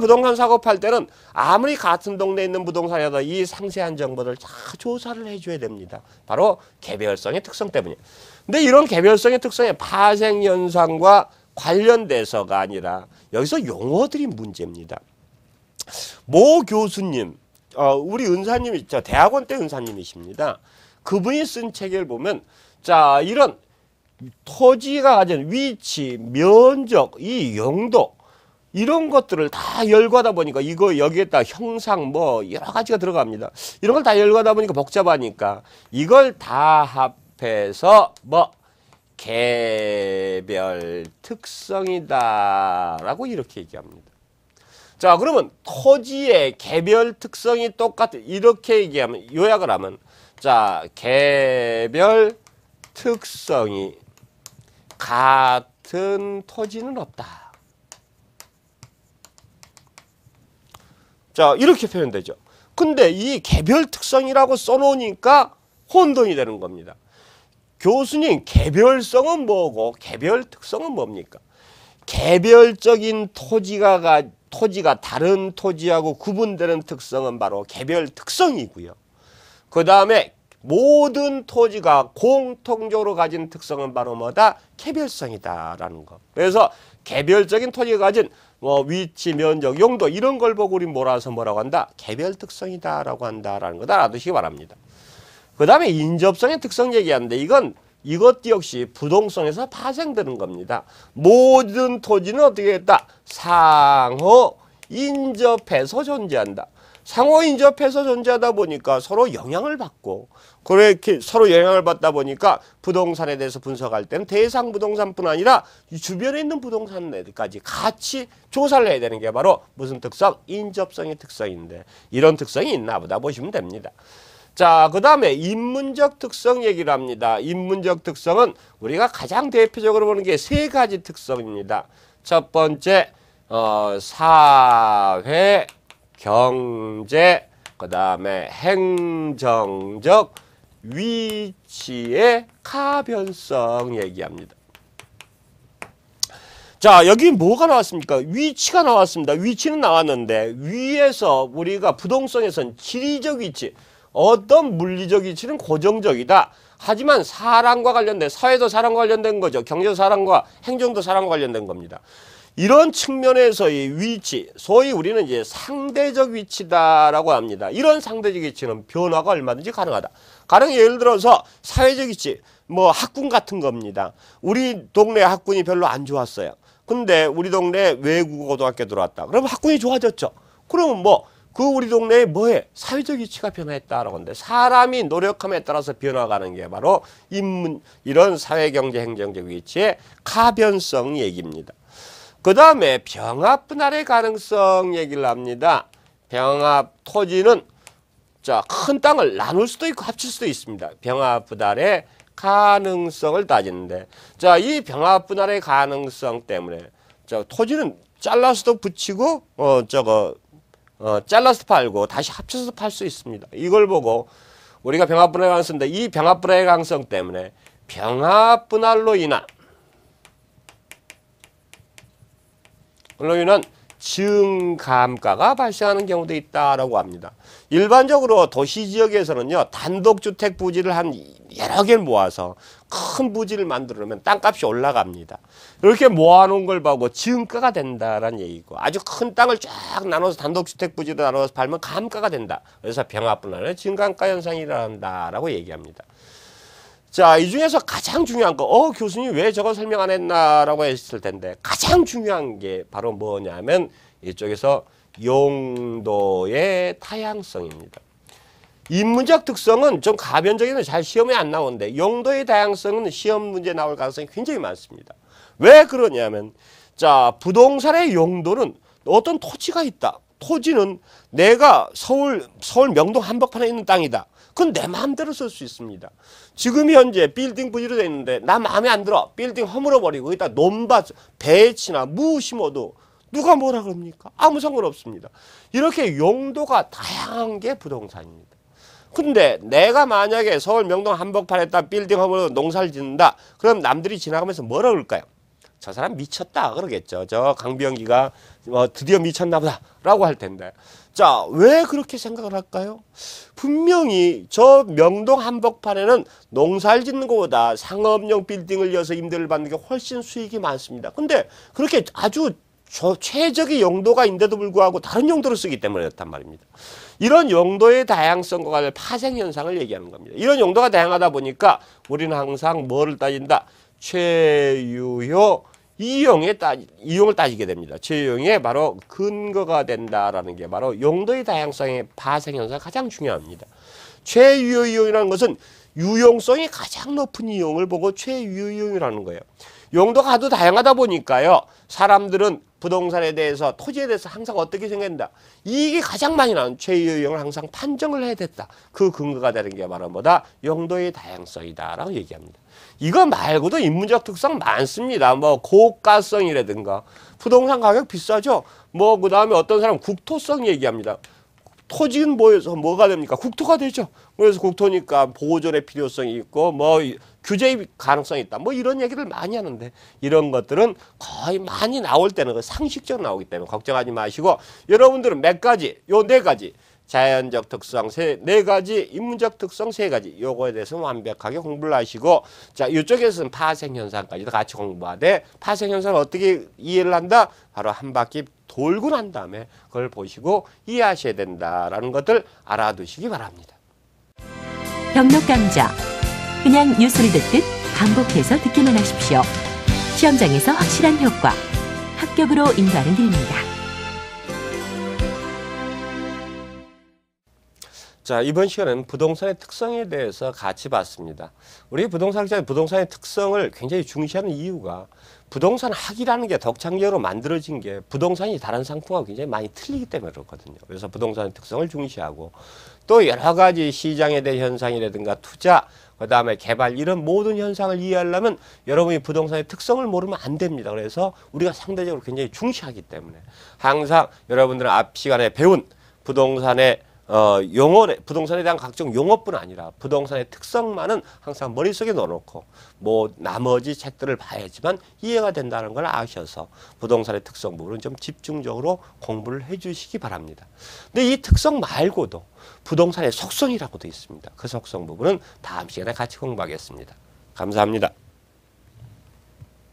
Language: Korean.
부동산 사고 팔 때는 아무리 같은 동네에 있는 부동산이라도 이 상세한 정보를 다 조사를 해줘야 됩니다. 바로 개별성의 특성 때문이에요. 근데 이런 개별성의 특성의 파생 현상과 관련돼서가 아니라 여기서 용어들이 문제입니다. 모 교수님, 우리 은사님이 대학원 때 은사님이십니다. 그분이 쓴 책을 보면 자 이런 토지가 가진 위치, 면적, 이 용도 이런 것들을 다 열거하다 보니까 이거 여기에다 형상 뭐 여러 가지가 들어갑니다. 이런 걸 다 열거하다 보니까 복잡하니까 이걸 다 합해서 뭐 개별 특성이다라고 이렇게 얘기합니다. 자 그러면 토지의 개별 특성이 똑같은 이렇게 얘기하면 요약을 하면 자 개별 특성이 같은 토지는 없다. 자 이렇게 표현되죠. 근데 이 개별 특성이라고 써놓으니까 혼돈이 되는 겁니다. 교수님 개별성은 뭐고 개별 특성은 뭡니까? 개별적인 토지가 다른 토지하고 구분되는 특성은 바로 개별 특성이고요. 그 다음에 모든 토지가 공통적으로 가진 특성은 바로 뭐다? 개별성이다라는 거. 그래서 개별적인 토지가 가진 위치, 면적, 용도 이런 걸 보고 우리 몰아서 뭐라고 한다? 개별 특성이다라고 한다라는 거다 알아두시기 바랍니다. 그 다음에 인접성의 특성 얘기하는데 이것 역시 부동성에서 파생되는 겁니다. 모든 토지는 어떻게 했다? 상호 인접해서 존재한다. 상호 인접해서 존재하다 보니까 서로 영향을 받고 그렇게 서로 영향을 받다 보니까 부동산에 대해서 분석할 때는 대상 부동산뿐 아니라 주변에 있는 부동산까지 같이 조사를 해야 되는 게 바로 무슨 특성? 인접성의 특성인데 이런 특성이 있나 보다 보시면 됩니다. 자, 그 다음에 인문적 특성 얘기를 합니다. 인문적 특성은 우리가 가장 대표적으로 보는 게 세 가지 특성입니다. 첫 번째 사회, 경제, 그 다음에 행정적 위치의 가변성 얘기합니다. 자, 여기 뭐가 나왔습니까? 위치가 나왔습니다. 위치는 나왔는데 위에서 우리가 부동성에선 지리적 위치, 어떤 물리적 위치는 고정적이다. 하지만 사람과 관련된, 사회도 사람과 관련된 거죠. 경제도 사람과, 행정도 사람과 관련된 겁니다. 이런 측면에서의 위치, 소위 우리는 이제 상대적 위치다라고 합니다. 이런 상대적 위치는 변화가 얼마든지 가능하다. 가령 예를 들어서 사회적 위치, 뭐 학군 같은 겁니다. 우리 동네 학군이 별로 안 좋았어요. 근데 우리 동네에 외국어 고등학교 들어왔다. 그러면 학군이 좋아졌죠. 그러면 우리 동네에 뭐해? 사회적 위치가 변화했다라고 하는데 사람이 노력함에 따라서 변화가는 게 바로 이런 사회, 경제, 행정적 위치의 가변성 얘기입니다. 그 다음에 병합 분할의 가능성 얘기를 합니다. 병합 토지는 큰 땅을 나눌 수도 있고 합칠 수도 있습니다. 병합 분할의 가능성을 따지는데 이 병합 분할의 가능성 때문에 토지는 잘라서도 붙이고 잘라서 팔고 다시 합쳐서 팔 수 있습니다. 이걸 보고 우리가 병합 분할의 가능성인데 이 병합 분할의 가능성 때문에 병합 분할로 인한 증감가가 발생하는 경우도 있다라고 합니다. 일반적으로 도시지역에서는요, 단독주택 부지를 한 여러 개를 모아서 큰 부지를 만들어놓으면 땅값이 올라갑니다. 이렇게 모아놓은 걸 보고 증가가 된다라는 얘기고, 아주 큰 땅을 쫙 나눠서 단독주택 부지로 나눠서 팔면 감가가 된다. 그래서 병합분할의 증감가 현상이 일어난다라고 얘기합니다. 자, 이 중에서 가장 중요한 거, 교수님 왜 저거 설명 안 했나라고 했을 텐데, 가장 중요한 게 바로 뭐냐면, 이쪽에서 용도의 다양성입니다. 인문적 특성은 좀 가변적이면 잘 시험에 안 나오는데, 용도의 다양성은 시험 문제 나올 가능성이 굉장히 많습니다. 왜 그러냐면, 부동산의 용도는 어떤 토지가 있다. 토지는 내가 서울 명동 한복판에 있는 땅이다. 그건 내 마음대로 쓸 수 있습니다. 지금 현재 빌딩 부지로 되어 있는데 나 마음에 안 들어. 빌딩 허물어버리고 거기다 논밭, 배치나 무 심어도 누가 뭐라 그럽니까? 아무 상관없습니다. 이렇게 용도가 다양한 게 부동산입니다. 근데 내가 만약에 서울 명동 한복판에다 빌딩 허물어 농사를 짓는다. 그럼 남들이 지나가면서 뭐라 그럴까요? 저 사람 미쳤다 그러겠죠. 저 강병기가 드디어 미쳤나 보다라고 할 텐데. 자, 왜 그렇게 생각을 할까요? 분명히 저 명동 한복판에는 농사를 짓는 것보다 상업용 빌딩을 이어서 임대를 받는 게 훨씬 수익이 많습니다. 근데 그렇게 아주 최적의 용도가 있는데도 불구하고 다른 용도로 쓰기 때문에 그렇단 말입니다. 이런 용도의 다양성과 관련 파생 현상을 얘기하는 겁니다. 이런 용도가 다양하다 보니까 우리는 항상 뭐를 따진다? 최유효 이용을 따지게 됩니다. 최유용의 바로 근거가 된다라는 게 바로 용도의 다양성의 파생 현상이 가장 중요합니다. 최유효 이용이라는 것은 유용성이 가장 높은 이용을 보고 최유효 이용이라는 거예요. 용도가 아주 다양하다 보니까요. 사람들은 부동산에 대해서 토지에 대해서 항상 어떻게 생각한다. 이익이 가장 많이 나는 최유효 이용을 항상 판정을 해야 됐다. 그 근거가 되는 게 바로 뭐다? 용도의 다양성이다라고 얘기합니다. 이거 말고도 인문적 특성 많습니다. 뭐 고가성이라든가 부동산 가격 비싸죠. 뭐 그다음에 어떤 사람 국토성 얘기합니다. 토지는 뭐여서 뭐가 됩니까? 국토가 되죠. 그래서 국토니까 보존의 필요성이 있고 뭐 규제의 가능성이 있다. 뭐 이런 얘기를 많이 하는데 이런 것들은 거의 많이 나올 때는 상식적으로 나오기 때문에 걱정하지 마시고 여러분들은 몇 가지, 요 네 가지 자연적 특성 네 가지, 인문적 특성 세 가지 요거에 대해서 완벽하게 공부를 하시고 자 이쪽에서는 파생 현상까지도 같이 공부하되 파생 현상을 어떻게 이해를 한다? 바로 한 바퀴 돌고 난 다음에 그걸 보시고 이해하셔야 된다라는 것들 알아두시기 바랍니다. 병록 강좌. 그냥 뉴스를 듣듯 반복해서 듣기만 하십시오. 시험장에서 확실한 효과. 합격으로 인도하는 길입니다. 자, 이번 시간에는 부동산의 특성에 대해서 같이 봤습니다. 우리 부동산학자는 부동산의 특성을 굉장히 중시하는 이유가 부동산 학이라는 게 덕창적으로 만들어진 게 부동산이 다른 상품하고 굉장히 많이 틀리기 때문에 그렇거든요. 그래서 부동산의 특성을 중시하고 또 여러 가지 시장에 대한 현상이라든가 투자, 그 다음에 개발 이런 모든 현상을 이해하려면 여러분이 부동산의 특성을 모르면 안 됩니다. 그래서 우리가 상대적으로 굉장히 중시하기 때문에 항상 여러분들은 앞 시간에 배운 부동산의 부동산에 대한 각종 용어뿐 아니라 부동산의 특성만은 항상 머릿속에 넣어놓고 뭐 나머지 책들을 봐야지만 이해가 된다는 걸 아셔서 부동산의 특성 부분은 좀 집중적으로 공부를 해주시기 바랍니다. 근데 이 특성 말고도 부동산의 속성이라고도 있습니다. 그 속성 부분은 다음 시간에 같이 공부하겠습니다. 감사합니다.